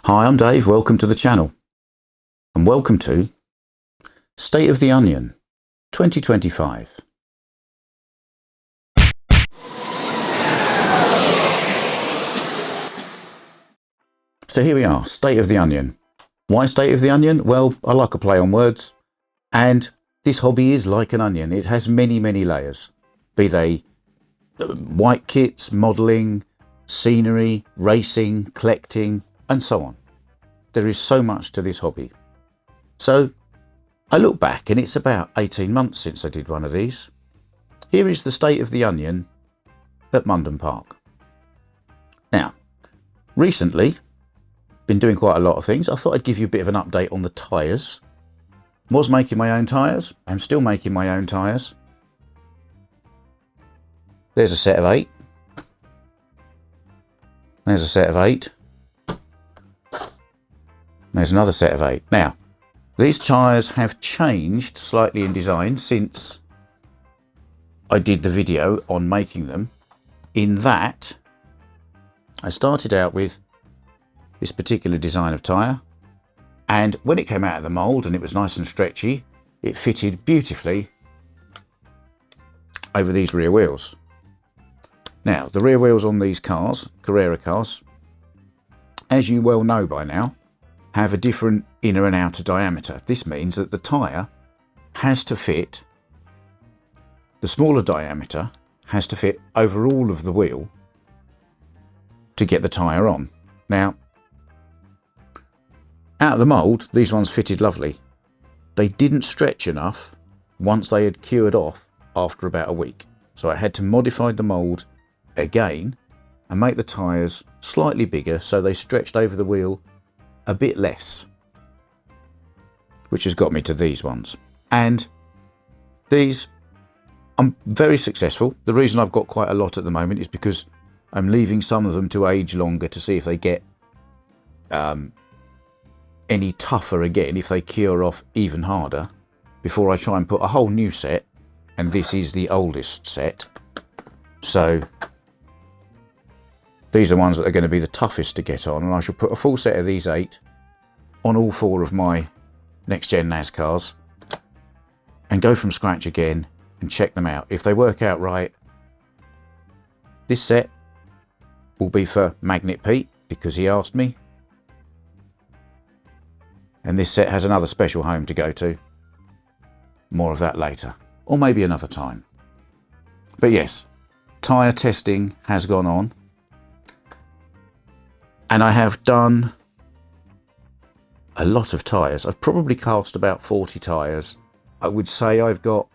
Hi, I'm Dave. Welcome to the channel. And welcome to State of the Onion 2025. So here we are, State of the Onion. Why State of the Onion? Well, I like a play on words. And this hobby is like an onion. It has many, many layers. Be they white kits, modelling, scenery, racing, collecting, and so on. There is so much to this hobby. So I look back and it's about 18 months since I did one of these. Here is the State of the Onion at Mundon Park. Now, recently, been doing quite a lot of things. I thought I'd give you a bit of an update on the tyres. Was making my own tyres. I'm still making my own tyres. There's a set of 8. There's a set of 8. There's another set of 8. Now, these tyres have changed slightly in design since I did the video on making them, in that I started out with this particular design of tyre, and when it came out of the mould and it was nice and stretchy, it fitted beautifully over these rear wheels. Now, the rear wheels on these cars, Carrera cars, as you well know by now, have a different inner and outer diameter. This means that the tyre has to fit, the smaller diameter has to fit over all of the wheel to get the tyre on. Now, out of the mould, these ones fitted lovely. They didn't stretch enough once they had cured off after about a week. So I had to modify the mould again and make the tyres slightly bigger so they stretched over the wheel a bit less, which has got me to these ones. And these, I'm very successful. The reason I've got quite a lot at the moment is because I'm leaving some of them to age longer to see if they get any tougher again, if they cure off even harder, before I try and put a whole new set. And this is the oldest set. So these are the ones that are going to be the toughest to get on, and I shall put a full set of these 8 on all 4 of my next gen NASCARs and go from scratch again and check them out. If they work out right, this set will be for Magnet Pete because he asked me, and this set has another special home to go to. More of that later, or maybe another time. But yes, tyre testing has gone on. And I have done a lot of tyres. I've probably cast about 40 tyres. I would say I've got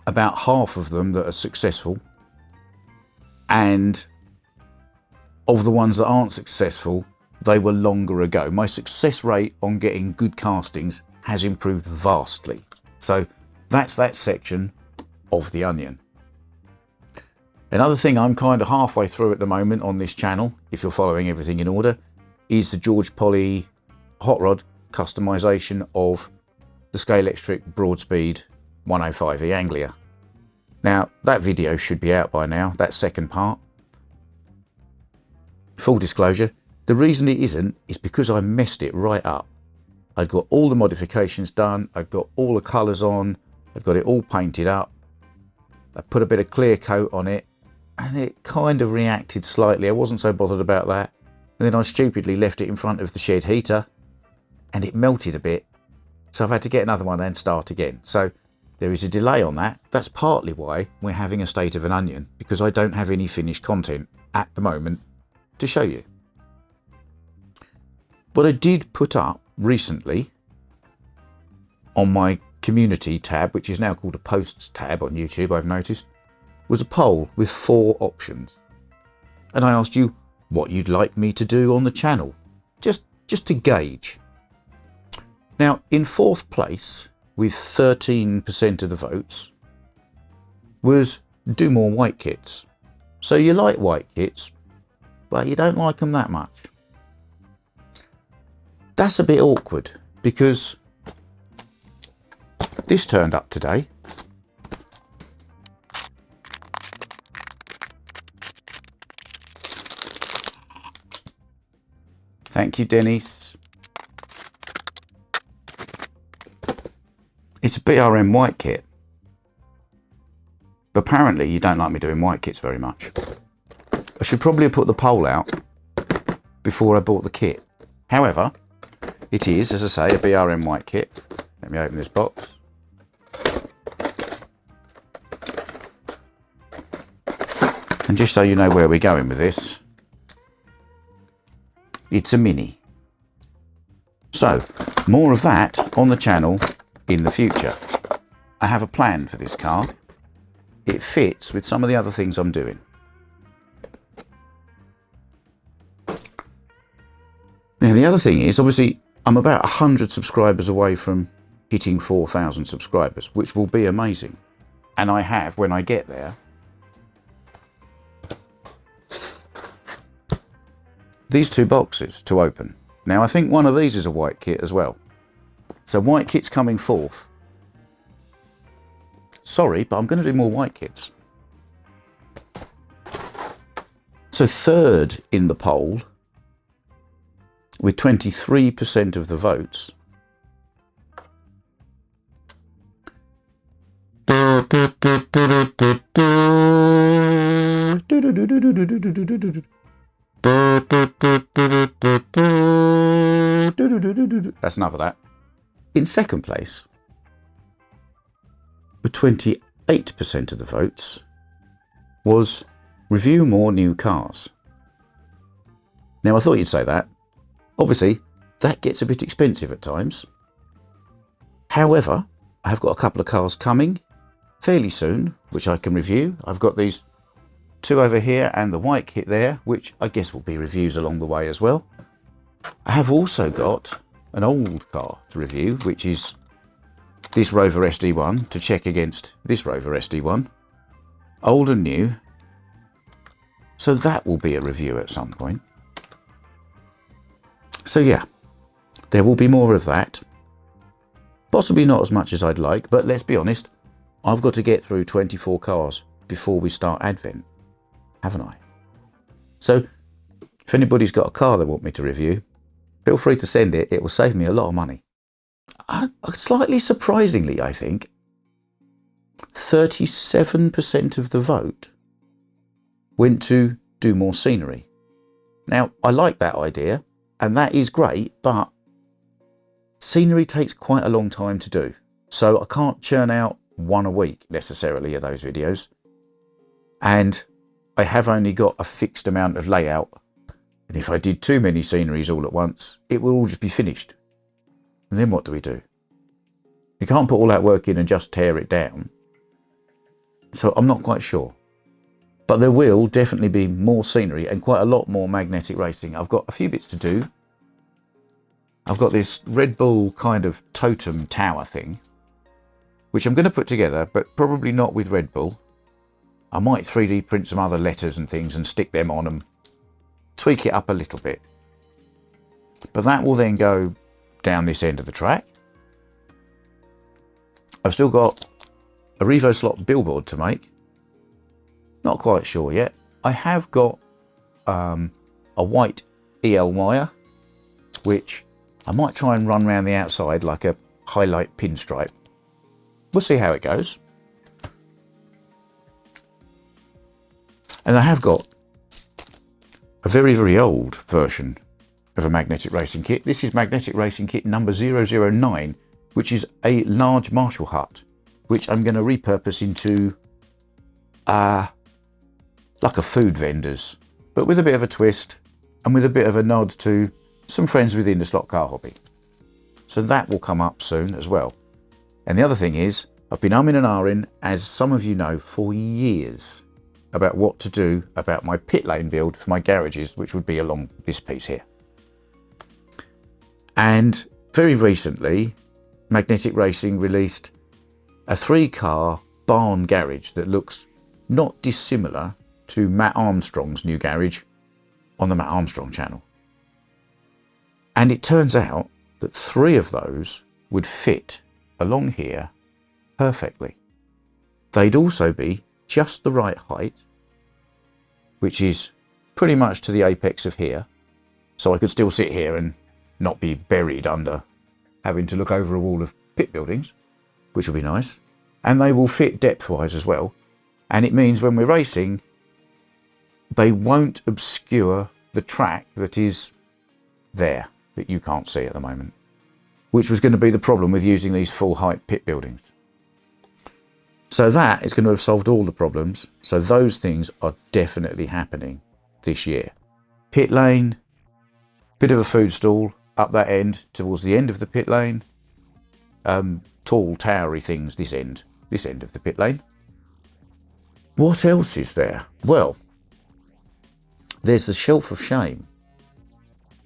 about half of them that are successful. And of the ones that aren't successful, they were longer ago. My success rate on getting good castings has improved vastly. So that's that section of the onion. Another thing I'm kind of halfway through at the moment on this channel, if you're following everything in order, is the George Polly hot rod customization of the Scalextric Broadspeed 105e Anglia. Now, that video should be out by now, that second part. Full disclosure, the reason it isn't is because I messed it right up. I'd got all the modifications done, I'd got all the colours on, I'd got it all painted up, I put a bit of clear coat on it, and it kind of reacted slightly. I wasn't so bothered about that. And then I stupidly left it in front of the shed heater and it melted a bit. So I've had to get another one and start again. So there is a delay on that. That's partly why we're having a state of an onion, because I don't have any finished content at the moment to show you. What I did put up recently on my community tab, which is now called a posts tab on YouTube, I've noticed, was a poll with 4 options. And I asked you what you'd like me to do on the channel, just to gauge. Now, in 4th place, with 13% of the votes, was do more white kits. So you like white kits, but you don't like them that much. That's a bit awkward, because this turned up today. Thank you, Dennis. It's a BRM white kit. But apparently you don't like me doing white kits very much. I should probably have put the pole out before I bought the kit. However, it is, as I say, a BRM white kit. Let me open this box. And just so you know where we're going with this, it's a Mini. So, more of that on the channel in the future. I have a plan for this car. It fits with some of the other things I'm doing. Now the other thing is, obviously, I'm about 100 subscribers away from hitting 4,000 subscribers, which will be amazing. And I have, when I get there, these two boxes to open. Now I think one of these is a white kit as well. So white kit's coming forth. Sorry, but I'm going to do more white kits. So third in the poll, with 23% of the votes, that's enough of that. In second place, with 28% of the votes, was review more new cars. Now I thought you'd say that. Obviously, that gets a bit expensive at times. However, I have got a couple of cars coming fairly soon, which I can review. I've got these two over here and the white kit there, which I guess will be reviews along the way as well. I have also got an old car to review, which is this Rover SD1, to check against this Rover SD1. Old and new. So that will be a review at some point. So yeah, there will be more of that. Possibly not as much as I'd like, but let's be honest, I've got to get through 24 cars before we start Advent, haven't I? So if anybody's got a car they want me to review, feel free to send it. It will save me a lot of money. Slightly surprisingly, I think, 37% of the vote went to do more scenery. Now, I like that idea, and that is great, but scenery takes quite a long time to do. So I can't churn out one a week necessarily of those videos. And I have only got a fixed amount of layout. And if I did too many sceneries all at once, it will all just be finished. And then what do we do? You can't put all that work in and just tear it down. So I'm not quite sure. But there will definitely be more scenery and quite a lot more magnetic racing. I've got a few bits to do. I've got this Red Bull kind of totem tower thing, which I'm going to put together, but probably not with Red Bull. I might 3D print some other letters and things and stick them on and tweak it up a little bit. But that will then go down this end of the track. I've still got a Revo slot billboard to make. Not quite sure yet. I have got a white EL wire, which I might try and run around the outside like a highlight pinstripe. We'll see how it goes. And I have got a very, very old version of a magnetic racing kit. This is magnetic racing kit number 009, which is a large Marshall hut, which I'm going to repurpose into like a food vendor's, but with a bit of a twist and with a bit of a nod to some friends within the slot car hobby. So that will come up soon as well. And the other thing is, I've been umming and ahhing, as some of you know, for years about what to do about my pit lane build for my garages, which would be along this piece here. And very recently, Magnetic Racing released a 3-car barn garage that looks not dissimilar to Matt Armstrong's new garage on the Matt Armstrong channel. And it turns out that 3 of those would fit along here perfectly. They'd also be just the right height, which is pretty much to the apex of here. So I could still sit here and not be buried under having to look over a wall of pit buildings, which will be nice. And they will fit depth-wise as well. And it means when we're racing, they won't obscure the track that is there, that you can't see at the moment, which was going to be the problem with using these full-height pit buildings. So that is going to have solved all the problems. So those things are definitely happening this year. Pit lane, bit of a food stall up that end towards the end of the pit lane. Tall, towery things this end of the pit lane. What else is there? Well, there's the Shelf of Shame.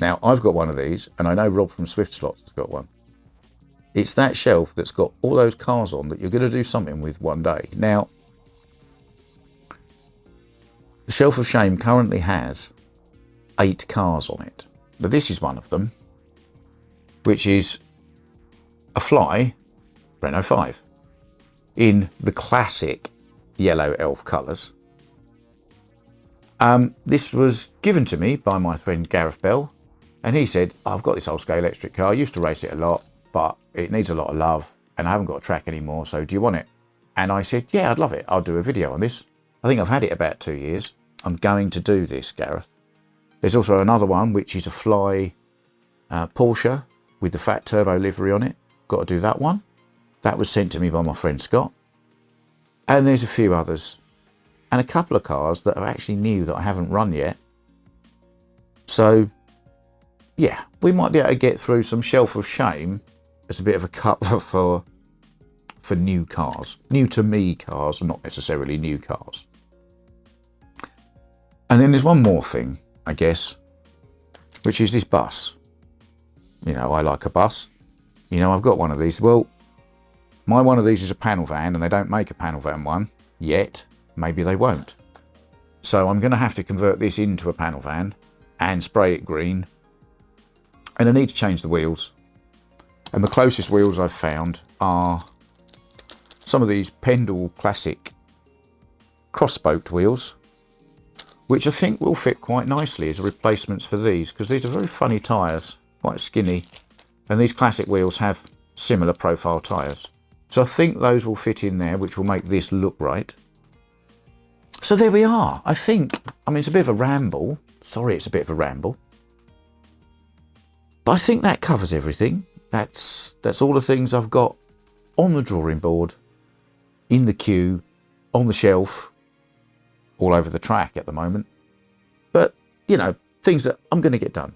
Now, I've got one of these, and I know Rob from Swift Slots has got one. It's that shelf that's got all those cars on that you're going to do something with one day. Now, the Shelf of Shame currently has 8 cars on it. Now, this is one of them, which is a Fly Renault 5 in the classic yellow elf colours. This was given to me by my friend Gareth Bell, and he said, I've got this old scale electric car, I used to race it a lot, but it needs a lot of love and I haven't got a track anymore, so do you want it? And I said, yeah, I'd love it. I'll do a video on this. I think I've had it about 2 years. I'm going to do this, Gareth. There's also another one, which is a Fly Porsche with the fat turbo livery on it. Got to do that one. That was sent to me by my friend Scott. And there's a few others. And a couple of cars that are actually new that I haven't run yet. So, yeah, we might be able to get through some Shelf of Shame as a bit of a cover for new cars. New to me cars, and not necessarily new cars. And then there's one more thing, I guess, which is this bus. You know, I like a bus. You know, I've got one of these. Well, my one of these is a panel van, and they don't make a panel van one yet. Maybe they won't. So I'm going to have to convert this into a panel van and spray it green. And I need to change the wheels. And the closest wheels I've found are some of these Pendle Classic cross-spoked wheels, which I think will fit quite nicely as replacements for these, because these are very funny tyres, quite skinny. And these classic wheels have similar profile tyres. So I think those will fit in there, which will make this look right. So there we are. I mean, it's a bit of a ramble. Sorry, it's a bit of a ramble. But I think that covers everything. That's all the things I've got on the drawing board, in the queue, on the shelf, all over the track at the moment. But, you know, things that I'm going to get done.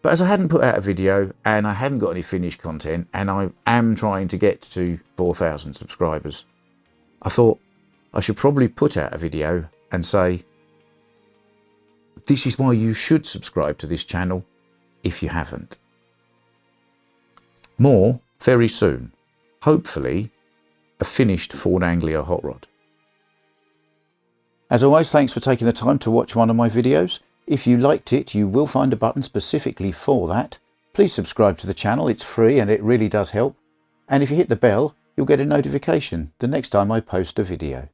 But as I hadn't put out a video and I hadn't got any finished content, and I am trying to get to 4,000 subscribers, I thought I should probably put out a video and say, this is why you should subscribe to this channel if you haven't. More very soon. Hopefully, a finished Ford Anglia hot rod. As always, thanks for taking the time to watch one of my videos. If you liked it, you will find a button specifically for that. Please subscribe to the channel, it's free and it really does help. And if you hit the bell, you'll get a notification the next time I post a video.